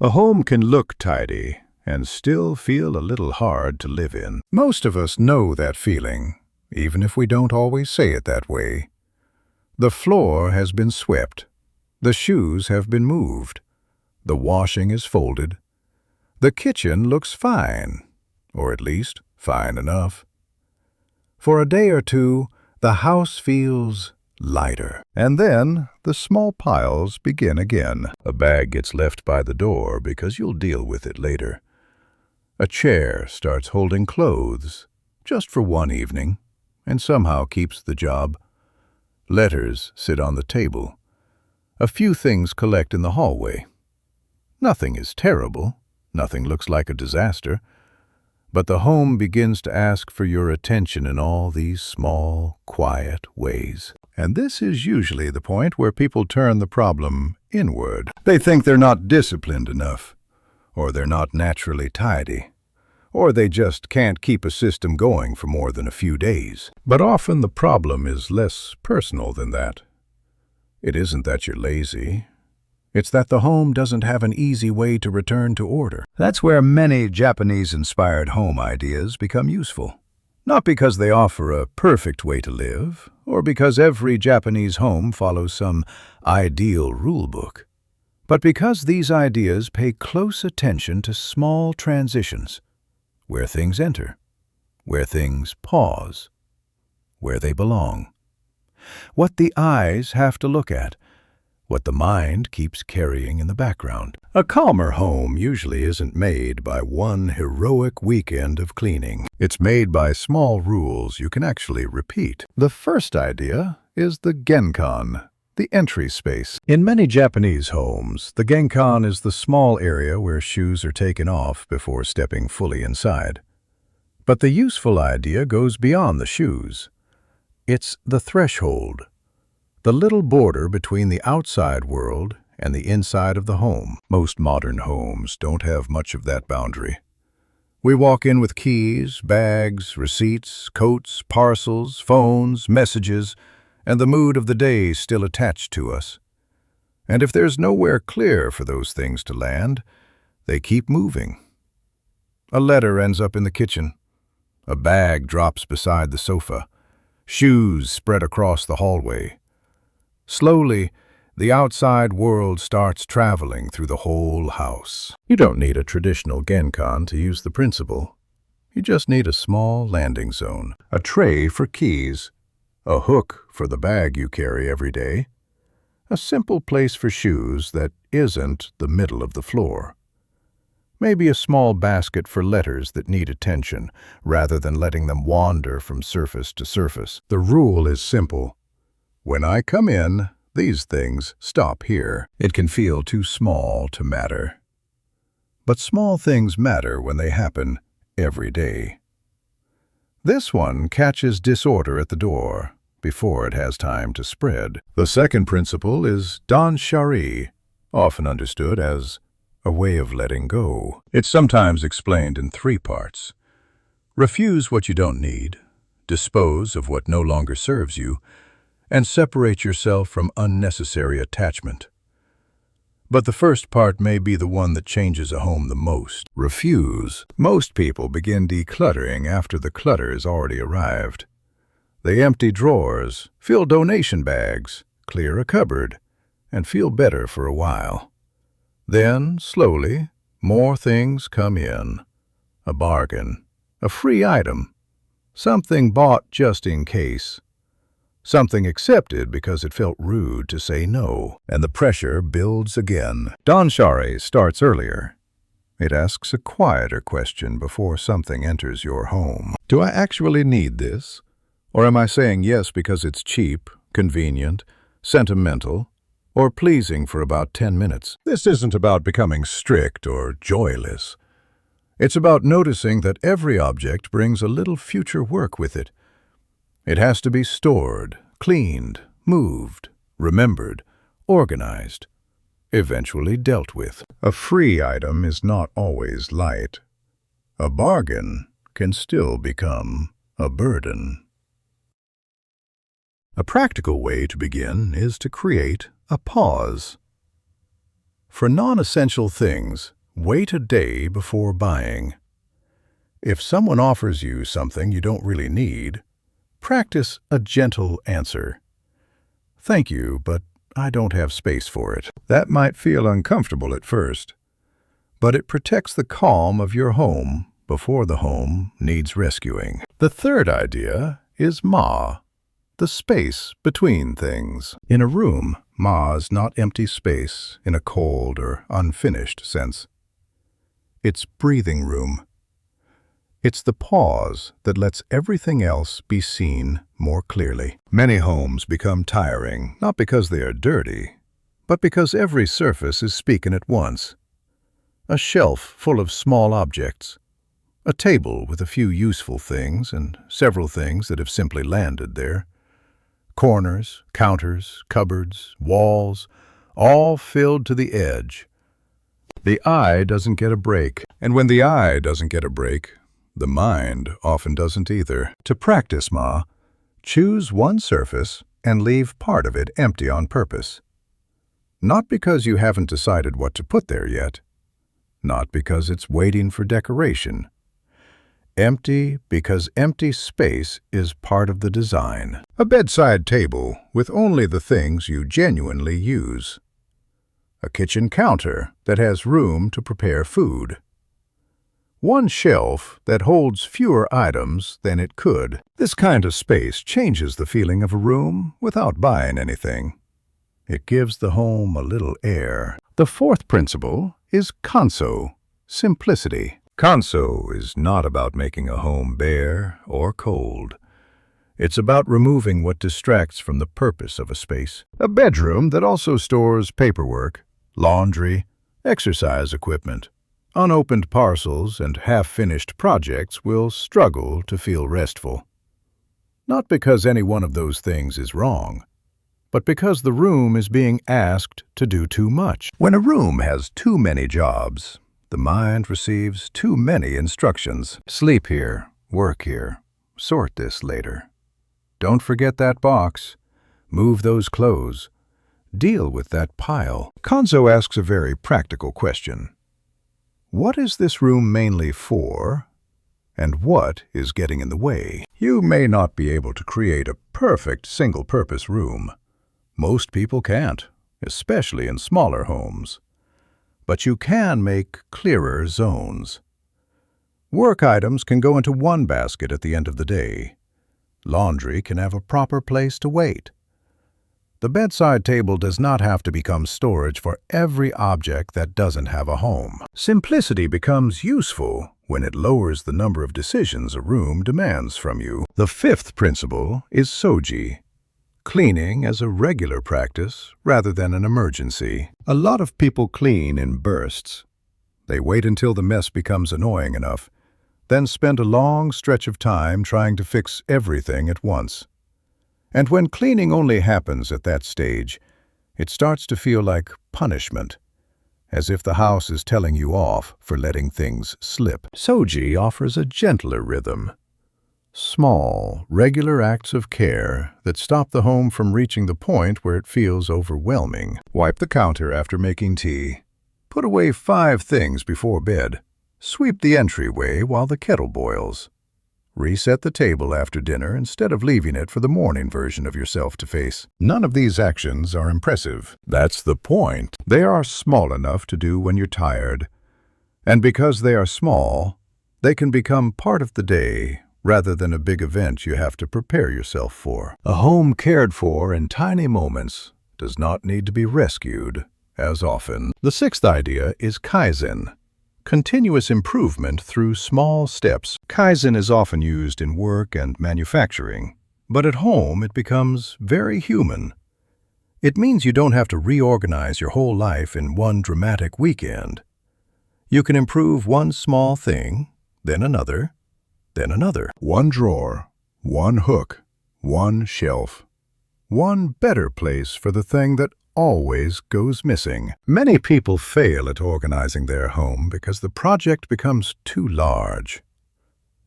A home can look tidy and still feel a little hard to live in. Most of us know that feeling, even if we don't always say it that way. The floor has been swept. The shoes have been moved. The washing is folded. The kitchen looks fine, or at least fine enough. For a day or two, the house feels lighter. And then the small piles begin again. A bag gets left by the door because you'll deal with it later. A chair starts holding clothes, just for one evening, and somehow keeps the job. Letters sit on the table. A few things collect in the hallway. Nothing is terrible. Nothing looks like a disaster. But the home begins to ask for your attention in all these small, quiet ways. And this is usually the point where people turn the problem inward. They think they're not disciplined enough, or they're not naturally tidy, or they just can't keep a system going for more than a few days. But often the problem is less personal than that. It isn't that you're lazy. It's that the home doesn't have an easy way to return to order. That's where many Japanese-inspired home ideas become useful. Not because they offer a perfect way to live, or because every Japanese home follows some ideal rulebook, but because these ideas pay close attention to small transitions, where things enter, where things pause, where they belong. What the eyes have to look at, what the mind keeps carrying in the background. A calmer home usually isn't made by one heroic weekend of cleaning. It's made by small rules you can actually repeat. The first idea is the genkan, the entry space. In many Japanese homes, the genkan is the small area where shoes are taken off before stepping fully inside. But the useful idea goes beyond the shoes. It's the threshold, the little border between the outside world and the inside of the home. Most modern homes don't have much of that boundary. We walk in with keys, bags, receipts, coats, parcels, phones, messages, and the mood of the day still attached to us. And if there's nowhere clear for those things to land, they keep moving. A letter ends up in the kitchen. A bag drops beside the sofa. Shoes spread across the hallway. Slowly, the outside world starts traveling through the whole house. You don't need a traditional genkan to use the principle. You just need a small landing zone, a tray for keys, a hook for the bag you carry every day, a simple place for shoes that isn't the middle of the floor. Maybe a small basket for letters that need attention, rather than letting them wander from surface to surface. The rule is simple. When I come in, these things stop here. It can feel too small to matter. But small things matter when they happen every day. This one catches disorder at the door before it has time to spread. The second principle is danshari, often understood as a way of letting go. It's sometimes explained in 3 parts. Refuse what you don't need, dispose of what no longer serves you, and separate yourself from unnecessary attachment. But the first part may be the one that changes a home the most. Refuse. Most people begin decluttering after the clutter has already arrived. They empty drawers, fill donation bags, clear a cupboard, and feel better for a while. Then, slowly, more things come in. A bargain, a free item, something bought just in case. Something accepted because it felt rude to say no, and the pressure builds again. Danshari starts earlier. It asks a quieter question before something enters your home. Do I actually need this? Or am I saying yes because it's cheap, convenient, sentimental, or pleasing for about 10 minutes? This isn't about becoming strict or joyless. It's about noticing that every object brings a little future work with it. It has to be stored, cleaned, moved, remembered, organized, eventually dealt with. A free item is not always light. A bargain can still become a burden. A practical way to begin is to create a pause. For non-essential things, wait a day before buying. If someone offers you something you don't really need, practice a gentle answer. "Thank you, but I don't have space for it." That might feel uncomfortable at first, but it protects the calm of your home before the home needs rescuing. The third idea is ma, the space between things. In a room, ma is not empty space in a cold or unfinished sense. It's breathing room. It's the pause that lets everything else be seen more clearly. Many homes become tiring, not because they are dirty, but because every surface is speaking at once. A shelf full of small objects, a table with a few useful things and several things that have simply landed there, corners, counters, cupboards, walls, all filled to the edge. The eye doesn't get a break, and when the eye doesn't get a break, the mind often doesn't either. To practice ma, choose one surface and leave part of it empty on purpose. Not because you haven't decided what to put there yet, not because it's waiting for decoration. Empty because empty space is part of the design. A bedside table with only the things you genuinely use. A kitchen counter that has room to prepare food. One shelf that holds fewer items than it could. This kind of space changes the feeling of a room without buying anything. It gives the home a little air. The fourth principle is kanso, simplicity. Konso is not about making a home bare or cold. It's about removing what distracts from the purpose of a space. A bedroom that also stores paperwork, laundry, exercise equipment, unopened parcels, and half-finished projects will struggle to feel restful. Not because any one of those things is wrong, but because the room is being asked to do too much. When a room has too many jobs, the mind receives too many instructions. Sleep here, work here, sort this later. Don't forget that box. Move those clothes. Deal with that pile. Konso asks a very practical question. What is this room mainly for, and what is getting in the way? You may not be able to create a perfect single-purpose room. Most people can't, especially in smaller homes. But you can make clearer zones. Work items can go into one basket at the end of the day. Laundry can have a proper place to wait. The bedside table does not have to become storage for every object that doesn't have a home. Simplicity becomes useful when it lowers the number of decisions a room demands from you. The fifth principle is soji, cleaning as a regular practice rather than an emergency. A lot of people clean in bursts. They wait until the mess becomes annoying enough, then spend a long stretch of time trying to fix everything at once. And when cleaning only happens at that stage, it starts to feel like punishment, as if the house is telling you off for letting things slip. Soji offers a gentler rhythm. Small, regular acts of care that stop the home from reaching the point where it feels overwhelming. Wipe the counter after making tea. Put away 5 things before bed. Sweep the entryway while the kettle boils. Reset the table after dinner instead of leaving it for the morning version of yourself to face. None of these actions are impressive. That's the point. They are small enough to do when you're tired. And because they are small, they can become part of the day rather than a big event you have to prepare yourself for. A home cared for in tiny moments does not need to be rescued as often. The sixth idea is Kaizen. Continuous improvement through small steps. Kaizen is often used in work and manufacturing, but at home it becomes very human. It means you don't have to reorganize your whole life in one dramatic weekend. You can improve one small thing, then another, then another. One drawer, one hook, one shelf. One better place for the thing that always goes missing. Many people fail at organizing their home because the project becomes too large.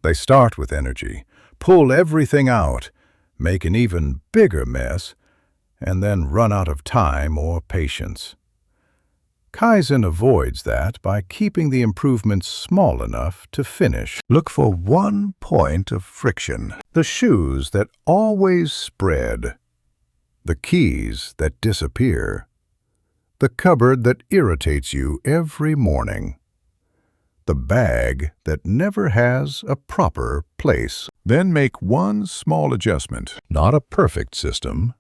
They start with energy, pull everything out, make an even bigger mess, and then run out of time or patience. Kaizen avoids that by keeping the improvements small enough to finish. Look for one point of friction. The shoes that always spread. The keys that disappear. The cupboard that irritates you every morning. The bag that never has a proper place. Then make one small adjustment. Not a perfect system,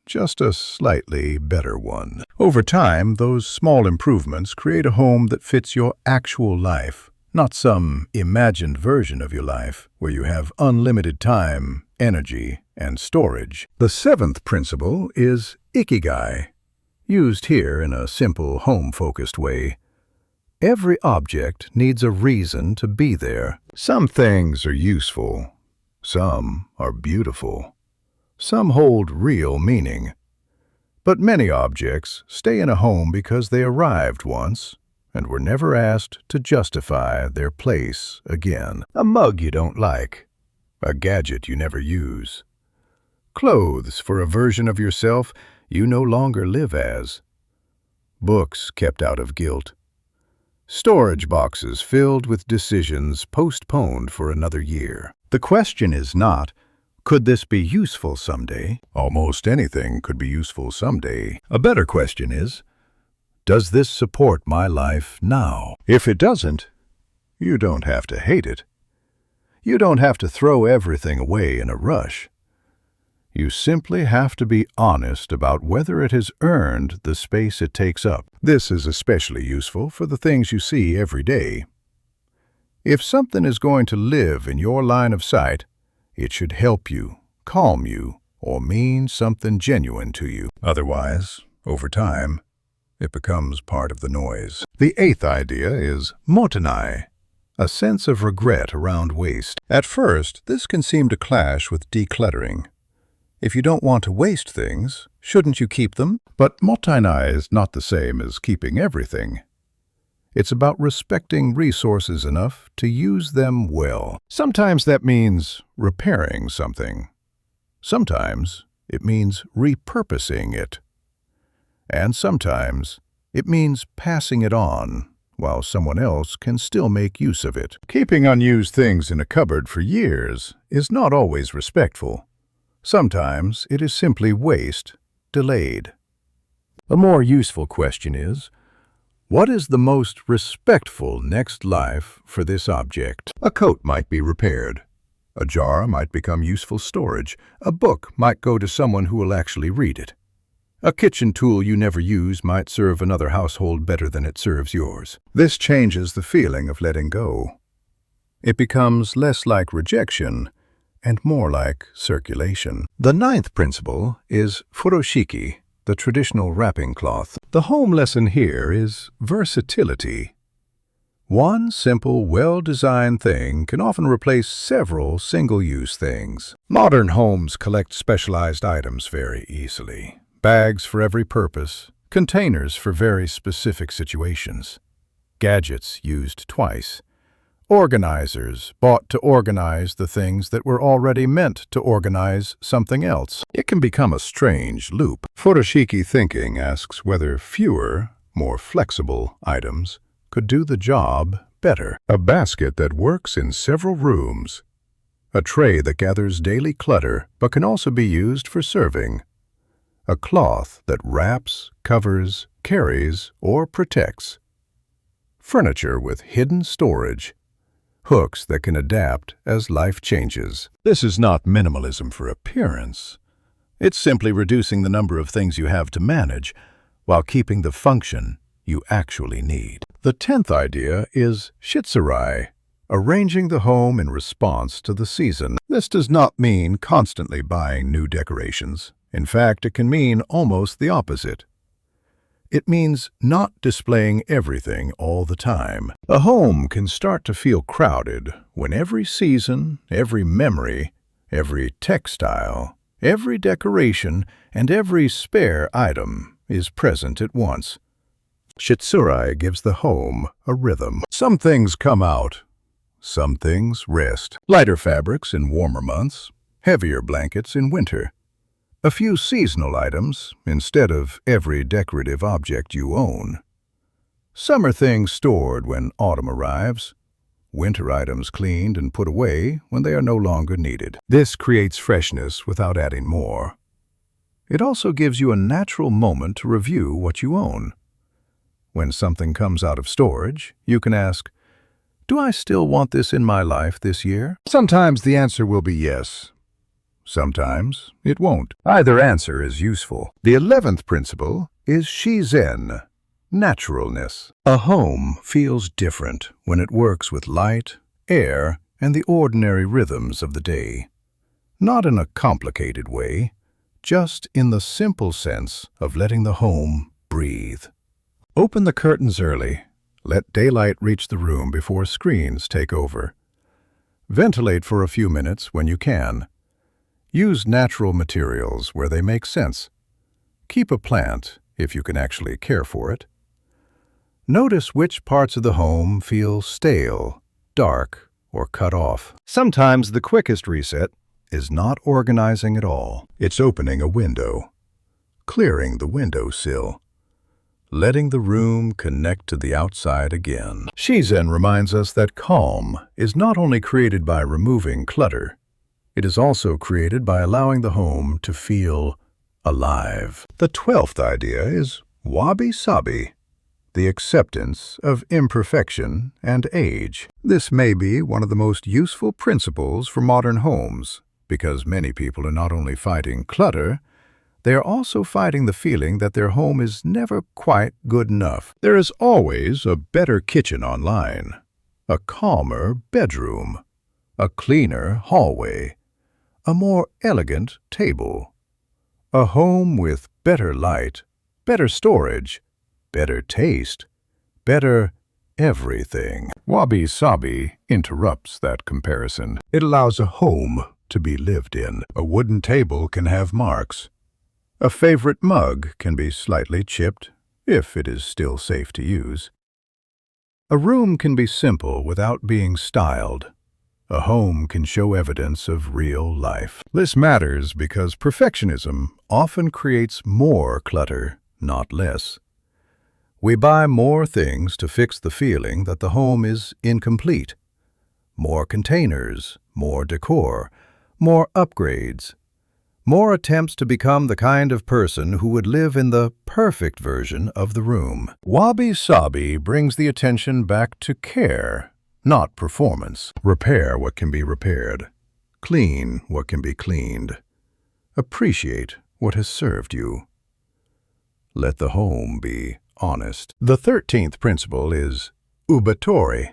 just a slightly better one. Over time, those small improvements create a home that fits your actual life, not some imagined version of your life where you have unlimited time, energy, and storage. The seventh principle is ikigai, used here in a simple, home-focused way. Every object needs a reason to be there. Some things are useful. Some are beautiful. Some hold real meaning. But many objects stay in a home because they arrived once and were never asked to justify their place again. A mug you don't like. A gadget you never use. Clothes for a version of yourself you no longer live as. Books kept out of guilt. Storage boxes filled with decisions postponed for another year. The question is not, could this be useful someday? Almost anything could be useful someday. A better question is, does this support my life now? If it doesn't, you don't have to hate it. You don't have to throw everything away in a rush. You simply have to be honest about whether it has earned the space it takes up. This is especially useful for the things you see every day. If something is going to live in your line of sight, it should help you, calm you, or mean something genuine to you. Otherwise, over time, it becomes part of the noise. The eighth idea is mottainai, a sense of regret around waste. At first, this can seem to clash with decluttering. If you don't want to waste things, shouldn't you keep them? But mottainai is not the same as keeping everything. It's about respecting resources enough to use them well. Sometimes that means repairing something. Sometimes it means repurposing it. And sometimes it means passing it on while someone else can still make use of it. Keeping unused things in a cupboard for years is not always respectful. Sometimes it is simply waste, delayed. A more useful question is, what is the most respectful next life for this object? A coat might be repaired. A jar might become useful storage. A book might go to someone who will actually read it. A kitchen tool you never use might serve another household better than it serves yours. This changes the feeling of letting go. It becomes less like rejection and more like circulation. The ninth principle is furoshiki, the traditional wrapping cloth. The home lesson here is versatility. One simple, well-designed thing can often replace several single-use things. Modern homes collect specialized items very easily. Bags for every purpose, containers for very specific situations, gadgets used twice, organizers bought to organize the things that were already meant to organize something else. It can become a strange loop. Furoshiki thinking asks whether fewer, more flexible items could do the job better. A basket that works in several rooms. A tray that gathers daily clutter but can also be used for serving. A cloth that wraps, covers, carries, or protects. Furniture with hidden storage. Hooks that can adapt as life changes. This is not minimalism for appearance. It's simply reducing the number of things you have to manage while keeping the function you actually need. The 10th idea is shitsurai, arranging the home in response to the season. This does not mean constantly buying new decorations. In fact, it can mean almost the opposite. It means not displaying everything all the time. A home can start to feel crowded when every season, every memory, every textile, every decoration, and every spare item is present at once. Shitsurai gives the home a rhythm. Some things come out. Some things rest. Lighter fabrics in warmer months, heavier blankets in winter. A few seasonal items instead of every decorative object you own. Summer things stored when autumn arrives. Winter items cleaned and put away when they are no longer needed. This creates freshness without adding more. It also gives you a natural moment to review what you own. When something comes out of storage, you can ask, "Do I still want this in my life this year?" Sometimes the answer will be yes. Sometimes it won't. Either answer is useful. The 11th principle is shizen, naturalness. A home feels different when it works with light, air, and the ordinary rhythms of the day. Not in a complicated way, just in the simple sense of letting the home breathe. Open the curtains early. Let daylight reach the room before screens take over. Ventilate for a few minutes when you can. Use natural materials where they make sense. Keep a plant if you can actually care for it. Notice which parts of the home feel stale, dark, or cut off. Sometimes the quickest reset is not organizing at all. It's opening a window, clearing the windowsill, letting the room connect to the outside again. Shizen reminds us that calm is not only created by removing clutter, it is also created by allowing the home to feel alive. The 12th idea is wabi-sabi, the acceptance of imperfection and age. This may be one of the most useful principles for modern homes, because many people are not only fighting clutter, they are also fighting the feeling that their home is never quite good enough. There is always a better kitchen online, a calmer bedroom, a cleaner hallway, a more elegant table, a home with better light, better storage, better taste, better everything. Wabi-sabi interrupts that comparison. It allows a home to be lived in. A wooden table can have marks. A favorite mug can be slightly chipped, if it is still safe to use. A room can be simple without being styled. A home can show evidence of real life. This matters because perfectionism often creates more clutter, not less. We buy more things to fix the feeling that the home is incomplete. More containers, more decor, more upgrades, more attempts to become the kind of person who would live in the perfect version of the room. Wabi-sabi brings the attention back to care, not performance. Repair what can be repaired. Clean what can be cleaned. Appreciate what has served you. Let the home be honest. The 13th principle is ubatori,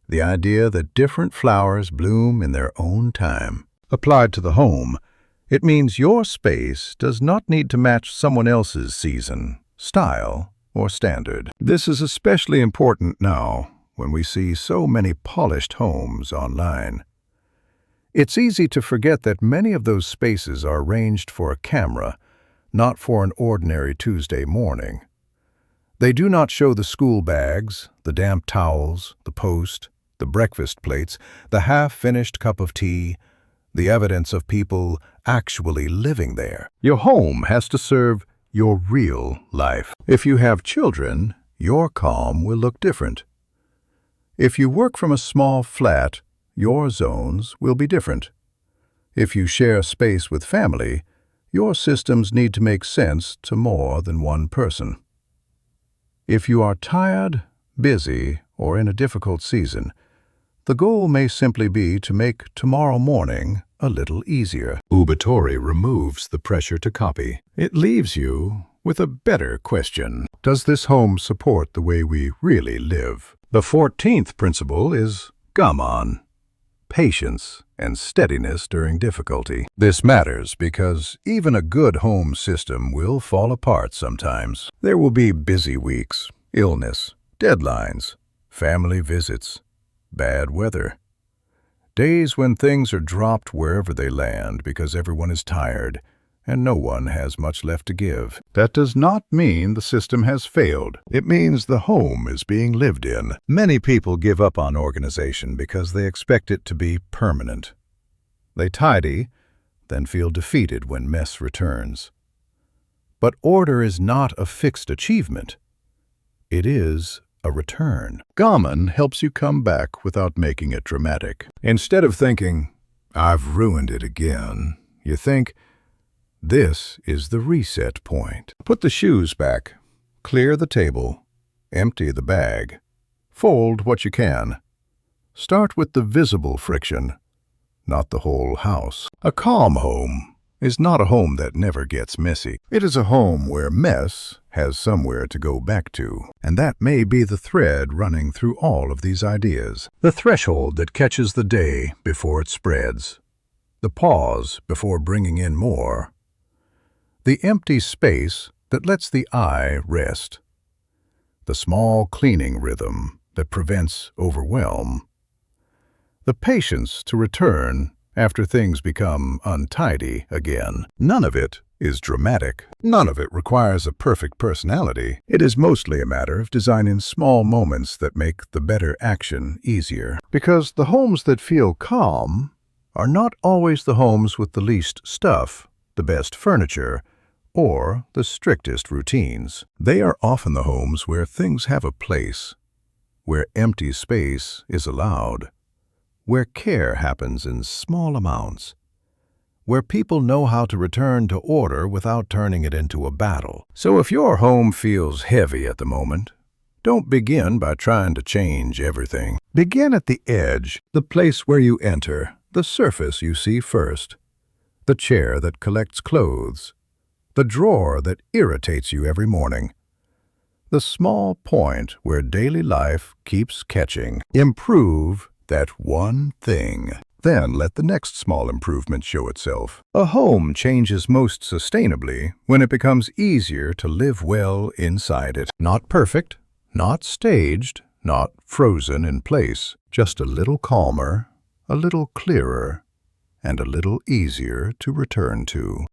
the idea that different flowers bloom in their own time. Applied to the home, it means your space does not need to match someone else's season, style, or standard. This is especially important now when we see so many polished homes online. It's easy to forget that many of those spaces are arranged for a camera, not for an ordinary Tuesday morning. They do not show the school bags, the damp towels, the post, the breakfast plates, the half-finished cup of tea, the evidence of people actually living there. Your home has to serve your real life. If you have children, your calm will look different. If you work from a small flat, your zones will be different. If you share space with family, your systems need to make sense to more than one person. If you are tired, busy, or in a difficult season, the goal may simply be to make tomorrow morning a little easier. Ubatori removes the pressure to copy. It leaves you with a better question. Does this home support the way we really live? The 14th principle is gaman, patience and steadiness during difficulty. This matters because even a good home system will fall apart sometimes. There will be busy weeks, illness, deadlines, family visits, bad weather. Days when things are dropped wherever they land because everyone is tired and no one has much left to give. That does not mean the system has failed. It means the home is being lived in. Many people give up on organization because they expect it to be permanent. They tidy, then feel defeated when mess returns. But order is not a fixed achievement. It is a return. Gaman helps you come back without making it dramatic. Instead of thinking, "I've ruined it again," you think, "This is the reset point." Put the shoes back, clear the table, empty the bag, fold what you can. Start with the visible friction, not the whole house. A calm home is not a home that never gets messy. It is a home where mess has somewhere to go back to. And that may be the thread running through all of these ideas. The threshold that catches the day before it spreads. The pause before bringing in more. The empty space that lets the eye rest. The small cleaning rhythm that prevents overwhelm. The patience to return after things become untidy again. None of it is dramatic. None of it requires a perfect personality. It is mostly a matter of designing small moments that make the better action easier. Because the homes that feel calm are not always the homes with the least stuff, the best furniture, or the strictest routines. They are often the homes where things have a place, where empty space is allowed, where care happens in small amounts, where people know how to return to order without turning it into a battle. So if your home feels heavy at the moment, don't begin by trying to change everything. Begin at the edge, the place where you enter, the surface you see first, the chair that collects clothes, the drawer that irritates you every morning, the small point where daily life keeps catching. Improve that one thing. Then let the next small improvement show itself. A home changes most sustainably when it becomes easier to live well inside it. Not perfect, not staged, not frozen in place, just a little calmer, a little clearer, and a little easier to return to.